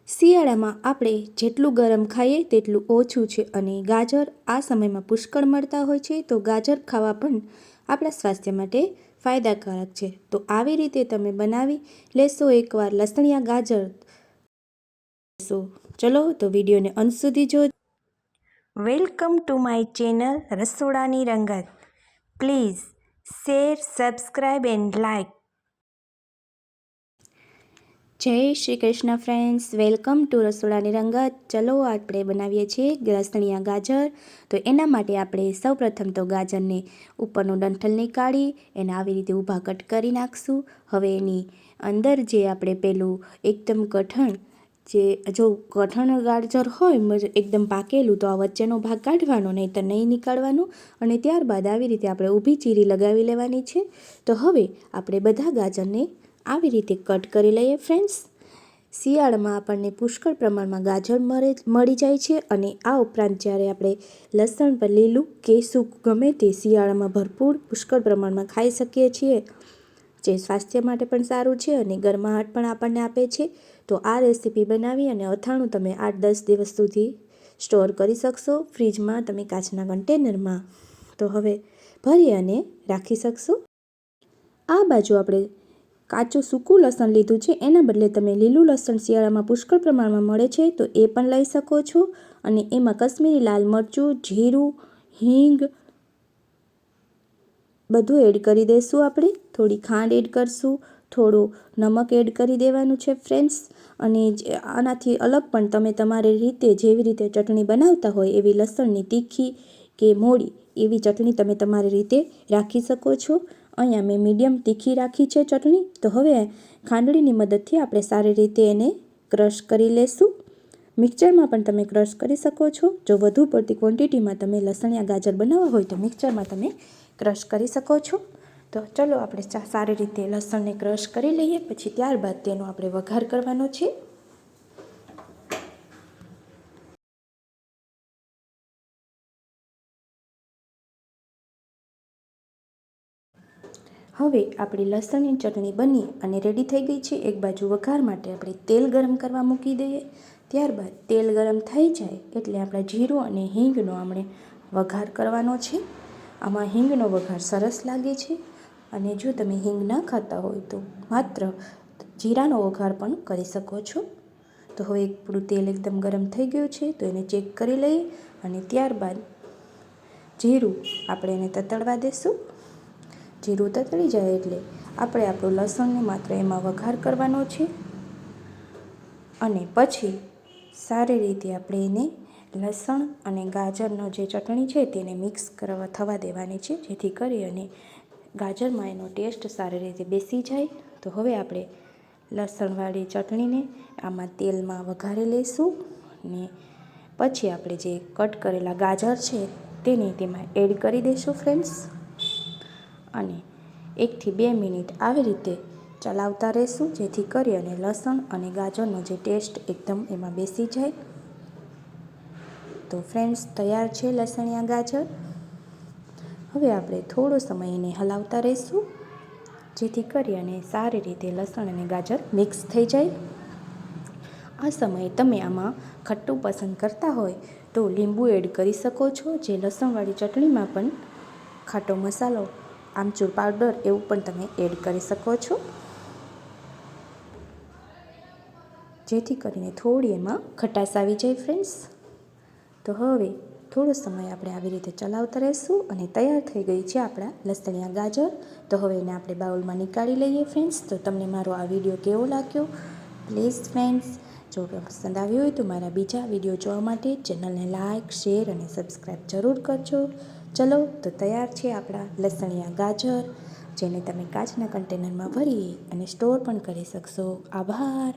શિયાળામાં આપણે જેટલું ગરમ ખાઈએ તેટલું ઓછું છે અને ગાજર આ સમયમાં પુષ્કળ મળતા હોય છે, તો ગાજર ખાવા પણ આપણા સ્વાસ્થ્ય માટે ફાયદાકારક છે. તો આવી રીતે તમે બનાવી લેશો એકવાર લસણિયા ગાજર. ચલો તો વિડીયોને અંત સુધી જો. વેલકમ ટુ માય ચેનલ રસોડાની રંગત. Please share, subscribe and like. Jai Shri Krishna friends, welcome to રસોડાની રંગત. ચલો આપણે બનાવીએ છીએ લસણિયા ગાજર. તો એના માટે આપણે સૌપ્રથમ તો ગાજરને ઉપરનું ડંઠલ નીકાળી એને આવી રીતે ઊભા કટ કરી નાખશું. હવે એની અંદર જે આપણે પેલું એકદમ કઠણ, જો કઠણ ગાજર હોય એકદમ પાકેલું તો આ વચ્ચેનો ભાગ કાઢવાનો, નહીં તો નહીં નીકાળવાનો. અને ત્યારબાદ આવી રીતે આપણે ઊભી ચીરી લગાવી લેવાની છે. તો હવે આપણે બધા ગાજરને આવી રીતે કટ કરી લઈએ ફ્રેન્ડ્સ. શિયાળામાં આપણને પુષ્કળ પ્રમાણમાં ગાજર મળી જાય છે અને આ ઉપરાંત જ્યારે આપણે લસણ પર લીલું કે સૂકું ગમે તે શિયાળામાં ભરપૂર પુષ્કળ પ્રમાણમાં ખાઈ શકીએ છીએ, જે સ્વાસ્થ્ય માટે પણ સારું છે અને ગરમાહટ પણ આપણને આપે છે. તો આ રેસીપી બનાવી અને અથાણું તમે 8-10 દિવસ સુધી સ્ટોર કરી શકશો ફ્રીજમાં, તમે કાચના કન્ટેનરમાં. તો હવે ભરી અને રાખી શકશો. આ બાજુ આપણે કાચું સૂકું લસણ લીધું છે, એના બદલે તમે લીલું લસણ શિયાળામાં પુષ્કળ પ્રમાણમાં મળે છે તો એ પણ લઈ શકો છો. અને એમાં કશ્મીરી લાલ મરચું, જીરું, હિંગ બધું એડ કરી દઈશું. આપણે થોડી ખાંડ એડ કરશું, થોડું નમક એડ કરી દેવાનું છે ફ્રેન્ડ્સ. અને આનાથી અલગ પણ તમે તમારી રીતે જેવી રીતે ચટણી બનાવતા હોય એવી લસણની તીખી કે મોળી એવી ચટણી તમે તમારી રીતે રાખી શકો છો. અહીંયા મેં મીડિયમ તીખી રાખી છે ચટણી. તો હવે ખાંડણીની મદદથી આપણે સારી રીતે એને ક્રશ કરી લેશું. મિક્સરમાં પણ તમે ક્રશ કરી શકો છો. જો વધુ પડતી ક્વોન્ટિટીમાં તમે લસણિયા ગાજર બનાવવા હોય તો મિક્સરમાં તમે ક્રશ કરી શકો છો. તો ચલો આપણે સારી રીતે લસણને ક્રશ કરી લઈએ, પછી ત્યારબાદ તેનો આપણે વઘાર કરવાનો છે. હવે આપણી લસણની ચટણી બની અને રેડી થઈ ગઈ છે. એક બાજુ વઘાર માટે આપણે તેલ ગરમ કરવા મૂકી દઈએ. ત્યારબાદ તેલ ગરમ થઈ જાય એટલે આપણે જીરું અને હિંગનો આપણે વઘાર કરવાનો છે. આમાં હિંગનો વઘાર સરસ લાગે છે અને જો તમે હિંગ ના ખાતા હોય તો માત્ર જીરાનો વઘાર પણ કરી શકો છો. તો હવે આપણું તેલ એકદમ ગરમ થઈ ગયું છે તો એને ચેક કરી લઈએ અને ત્યારબાદ જીરું આપણે એને તતડવા દેશું. જીરું તતડી જાય એટલે આપણે આપણું લસણને માત્ર એમાં વઘાર કરવાનો છે અને પછી સારી રીતે આપણે એને લસણ અને ગાજરનો જે ચટણી છે તેને મિક્સ થવા દેવાની છે, જેથી કરી અને ગાજરમાં એનો ટેસ્ટ સારી રીતે બેસી જાય. તો હવે આપણે લસણવાળી ચટણીને આમાં તેલમાં વઘારી લઈશું અને પછી આપણે જે કટ કરેલા ગાજર છે તેને તેમાં એડ કરી દઈશું ફ્રેન્ડ્સ. અને 1 થી 2 મિનિટ આવી રીતે ચલાવતા રહેશું, જેથી કરી અને લસણ અને ગાજરનો જે ટેસ્ટ એકદમ એમાં બેસી જાય. તો ફ્રેન્ડ્સ તૈયાર છે લસણિયા ગાજર. હવે આપણે થોડો સમય એને હલાવતા રહીશું, જેથી કરી અને સારી રીતે લસણ અને ગાજર મિક્સ થઈ જાય. આ સમયે તમે આમાં ખટ્ટું પસંદ કરતા હોય તો લીંબુ એડ કરી શકો છો. જે લસણવાળી ચટણીમાં પણ ખાટો મસાલો, આમચૂર પાવડર એવું પણ તમે એડ કરી શકો છો, જેથી કરીને થોડી એમાં ખટાશ આવી જાય ફ્રેન્ડ્સ. તો હવે થોડો સમય આપણે આવી રીતે ચલાવતા રહીશું અને તૈયાર થઈ ગઈ છે આપણા લસણિયા ગાજર. તો હવે એને આપણે બાઉલમાં નીકાળી લઈએ ફ્રેન્ડ્સ. તો તમને મારો આ વિડીયો કેવો લાગ્યો પ્લીઝ ફ્રેન્ડ્સ, જો પસંદ આવ્યો હોય તો મારા બીજા વિડીયો જોવા માટે ચેનલને લાઇક, શેર અને સબસ્ક્રાઈબ જરૂર કરજો. ચલો તો તૈયાર છે આપણા લસણિયા ગાજર, જેને તમે કાચના કન્ટેનરમાં ભરી અને સ્ટોર પણ કરી શકશો. આભાર.